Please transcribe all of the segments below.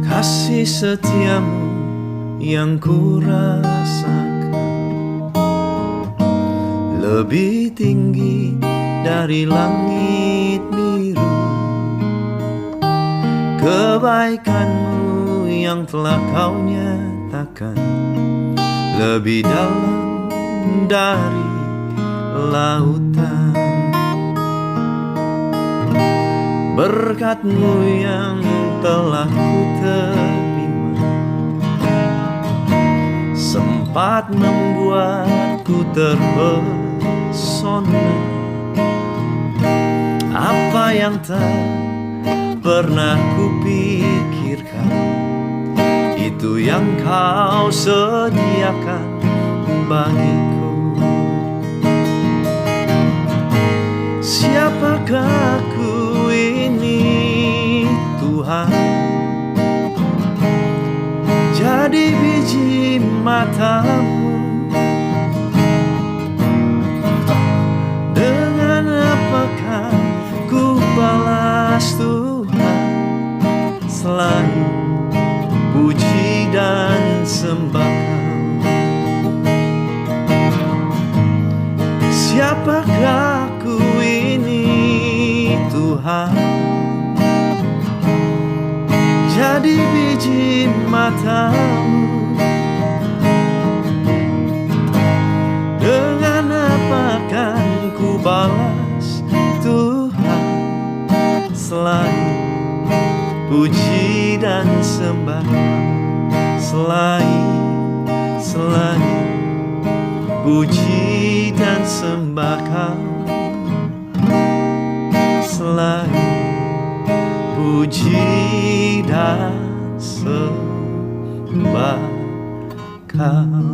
Kasih setiamu yang ku rasakan lebih tinggi dari langit biru. Kebaikanmu yang telah kau nyatakan lebih dalam dari lautan. Berkat-Mu yang telah ku terima sempat membuatku terpesona. Apa yang tak pernah kupikirkan, itu yang kau sediakan bagiku. Siapakah ku ini Tuhan? Jadi biji mata-Mu. Dengan apakah ku balas Tuhan selain puji dan sembah-Kau? Siapakah ku ini Tuhan? Jadi biji mata-Mu. Dengan apa kan ku balas Tuhan selain puji dan sembah? Selain puji dan sembah Kau. Selain puji dan sembah Kau.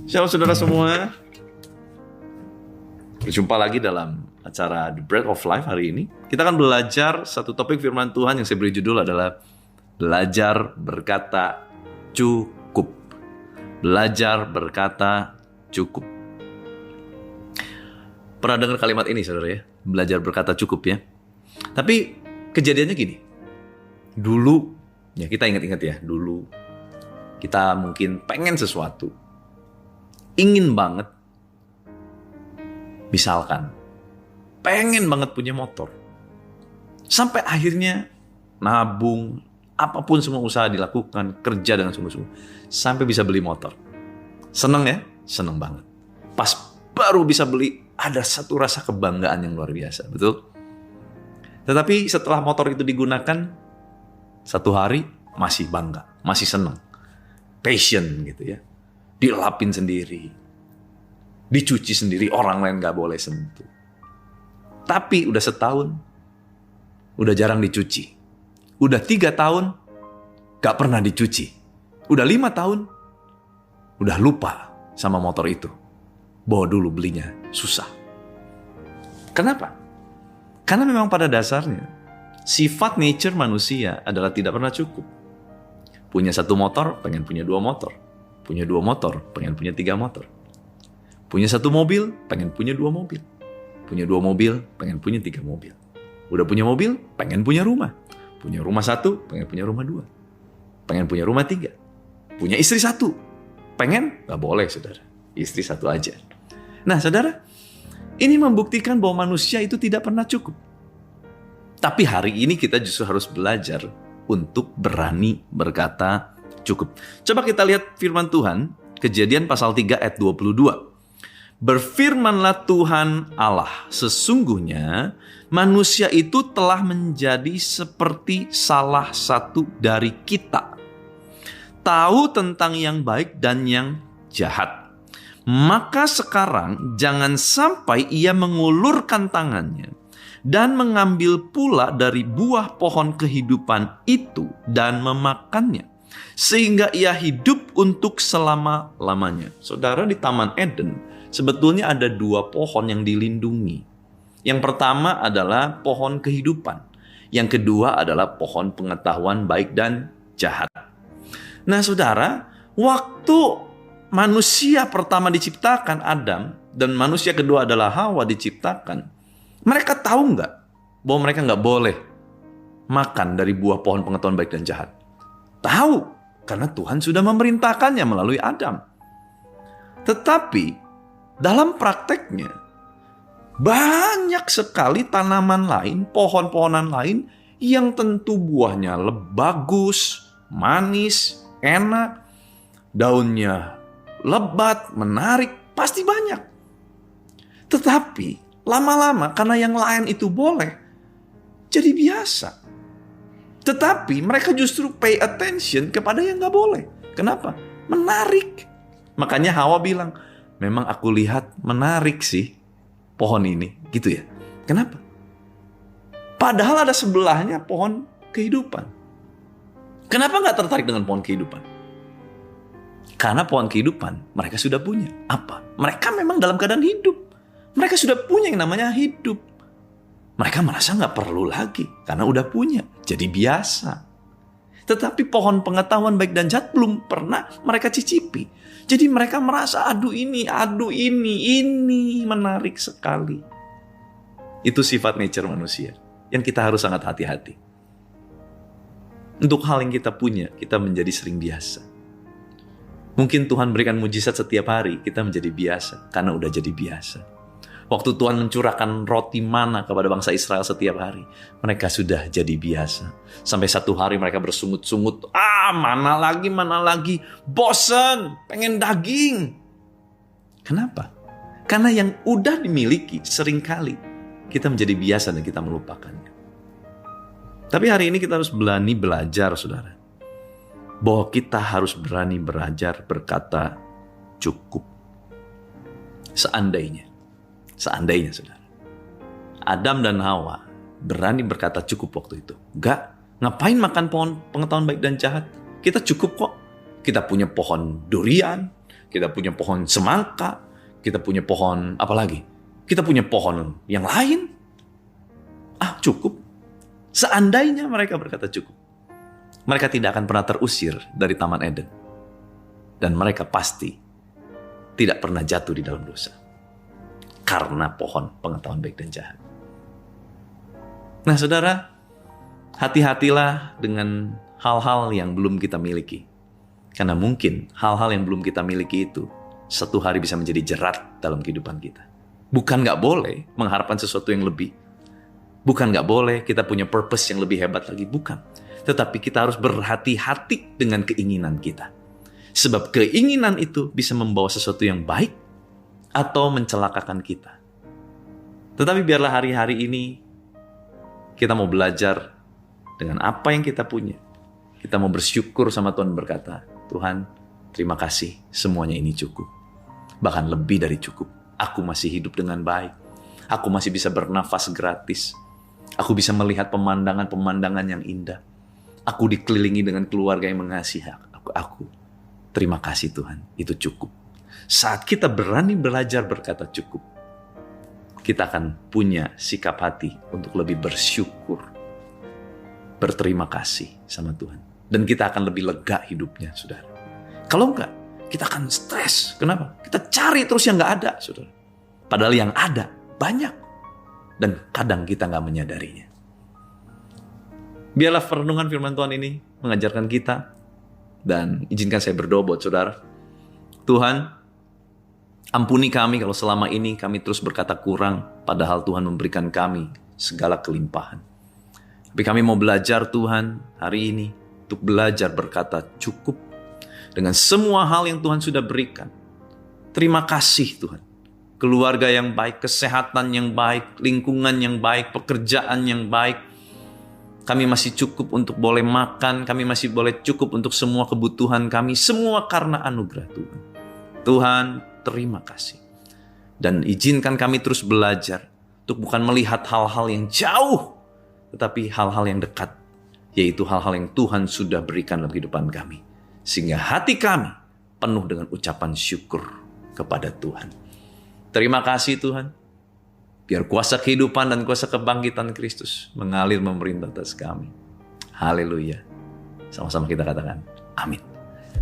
Shalom saudara semua. Berjumpa lagi dalam acara The Bread of Life hari ini. Kita akan belajar satu topik firman Tuhan yang saya beri judul adalah belajar berkata cukup. Belajar berkata cukup. Pernah dengar kalimat ini saudara ya? Belajar berkata cukup ya. Tapi kejadiannya gini. Dulu, ya kita ingat-ingat ya, dulu kita mungkin pengen sesuatu. Ingin banget. Misalkan, pengen banget punya motor. Sampai akhirnya nabung, apapun semua usaha dilakukan, kerja dengan sungguh-sungguh. Sampai bisa beli motor. Seneng ya? Seneng banget. Pas baru bisa beli, ada satu rasa kebanggaan yang luar biasa, betul? Tetapi setelah motor itu digunakan, satu hari masih bangga, masih seneng. Passion gitu ya. Dilapin sendiri. Dicuci sendiri, orang lain gak boleh sentuh. Tapi udah setahun, udah jarang dicuci. Udah 3 tahun, gak pernah dicuci. Udah 5 tahun, udah lupa sama motor itu. Bahwa dulu belinya susah. Kenapa? Karena memang pada dasarnya, sifat nature manusia adalah tidak pernah cukup. Punya 1 motor, pengen punya 2 motor. Punya 2 motor, pengen punya 3 motor. Punya 1 mobil, pengen punya 2 mobil. Punya 2 mobil, pengen punya 3 mobil. Udah punya mobil, pengen punya rumah. Punya rumah 1, pengen punya rumah 2. Pengen punya rumah 3. Punya istri 1. Pengen? Gak boleh saudara. Istri 1 aja. Nah saudara, ini membuktikan bahwa manusia itu tidak pernah cukup. Tapi hari ini kita justru harus belajar untuk berani berkata cukup. Coba kita lihat firman Tuhan, Kejadian pasal 3 ayat 22. Berfirmanlah Tuhan Allah, sesungguhnya manusia itu telah menjadi seperti salah satu dari kita. Tahu tentang yang baik dan yang jahat. Maka sekarang jangan sampai ia mengulurkan tangannya dan mengambil pula dari buah pohon kehidupan itu dan memakannya, sehingga ia hidup untuk selama-lamanya. Saudara, di Taman Eden sebetulnya ada dua pohon yang dilindungi. Yang pertama adalah pohon kehidupan. Yang kedua adalah pohon pengetahuan baik dan jahat. Nah saudara, waktu manusia pertama diciptakan, Adam, dan manusia kedua adalah Hawa diciptakan, mereka tahu nggak bahwa mereka nggak boleh makan dari buah pohon pengetahuan baik dan jahat? Tahu, karena Tuhan sudah memerintahkannya melalui Adam. Tetapi dalam prakteknya, banyak sekali tanaman lain, pohon-pohonan lain yang tentu buahnya bagus, manis, enak, daunnya lebat, menarik, pasti banyak. Tetapi lama-lama karena yang lain itu boleh, jadi biasa. Tetapi mereka justru pay attention kepada yang gak boleh. Kenapa? Menarik. Makanya Hawa bilang, memang aku lihat menarik sih pohon ini. Gitu ya. Kenapa? Padahal ada sebelahnya pohon kehidupan. Kenapa gak tertarik dengan pohon kehidupan? Karena pohon kehidupan mereka sudah punya. Apa? Mereka memang dalam keadaan hidup. Mereka sudah punya yang namanya hidup. Mereka merasa gak perlu lagi. Karena udah punya. Jadi biasa. Tetapi pohon pengetahuan baik dan jahat belum pernah mereka cicipi. Jadi mereka merasa aduh ini menarik sekali. Itu sifat nature manusia. Yang kita harus sangat hati-hati. Untuk hal yang kita punya, kita menjadi sering biasa. Mungkin Tuhan berikan mujizat setiap hari, kita menjadi biasa. Karena udah jadi biasa. Waktu Tuhan mencurahkan roti mana kepada bangsa Israel setiap hari, mereka sudah jadi biasa. Sampai satu hari mereka bersungut-sungut, mana lagi, bosan, pengen daging. Kenapa? Karena yang udah dimiliki seringkali kita menjadi biasa dan kita melupakannya. Tapi hari ini kita harus berani belajar, saudara. Bahwa kita harus berani belajar berkata cukup. Seandainya, saudara, Adam dan Hawa berani berkata cukup waktu itu. Ngapain makan pohon pengetahuan baik dan jahat? Kita cukup kok. Kita punya pohon durian, kita punya pohon semangka, kita punya pohon apa lagi? Kita punya pohon yang lain. Cukup. Seandainya mereka berkata cukup, mereka tidak akan pernah terusir dari Taman Eden. Dan mereka pasti tidak pernah jatuh di dalam dosa. Karena pohon pengetahuan baik dan jahat. Nah saudara, hati-hatilah dengan hal-hal yang belum kita miliki. Karena mungkin hal-hal yang belum kita miliki itu satu hari bisa menjadi jerat dalam kehidupan kita. Bukan gak boleh mengharapkan sesuatu yang lebih. Bukan gak boleh kita punya purpose yang lebih hebat lagi. Bukan. Tetapi kita harus berhati-hati dengan keinginan kita. Sebab keinginan itu bisa membawa sesuatu yang baik atau mencelakakan kita. Tetapi biarlah hari-hari ini kita mau belajar dengan apa yang kita punya. Kita mau bersyukur sama Tuhan, berkata, Tuhan, terima kasih, semuanya ini cukup. Bahkan lebih dari cukup. Aku masih hidup dengan baik. Aku masih bisa bernafas gratis. Aku bisa melihat pemandangan-pemandangan yang indah. Aku dikelilingi dengan keluarga yang mengasihi aku. Terima kasih Tuhan, itu cukup. Saat kita berani belajar berkata cukup, kita akan punya sikap hati untuk lebih bersyukur, berterima kasih sama Tuhan. Dan kita akan lebih lega hidupnya, saudara. Kalau enggak, kita akan stres. Kenapa? Kita cari terus yang enggak ada, saudara. Padahal yang ada banyak. Dan kadang kita enggak menyadarinya. Biarlah perenungan firman Tuhan ini mengajarkan kita. Dan izinkan saya berdoa buat saudara. Tuhan, ampuni kami kalau selama ini kami terus berkata kurang, padahal Tuhan memberikan kami segala kelimpahan. Tapi kami mau belajar Tuhan hari ini untuk belajar berkata cukup dengan semua hal yang Tuhan sudah berikan. Terima kasih Tuhan. Keluarga yang baik, kesehatan yang baik, lingkungan yang baik, pekerjaan yang baik. Kami masih cukup untuk boleh makan, kami masih boleh cukup untuk semua kebutuhan kami, semua karena anugerah Tuhan. Tuhan, terima kasih. Dan izinkan kami terus belajar untuk bukan melihat hal-hal yang jauh, tetapi hal-hal yang dekat, yaitu hal-hal yang Tuhan sudah berikan dalam kehidupan kami. Sehingga hati kami penuh dengan ucapan syukur kepada Tuhan. Terima kasih Tuhan. Biar kuasa kehidupan dan kuasa kebangkitan Kristus mengalir memerintah atas kami. Haleluya. Sama-sama kita katakan, amin.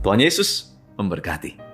Tuhan Yesus memberkati.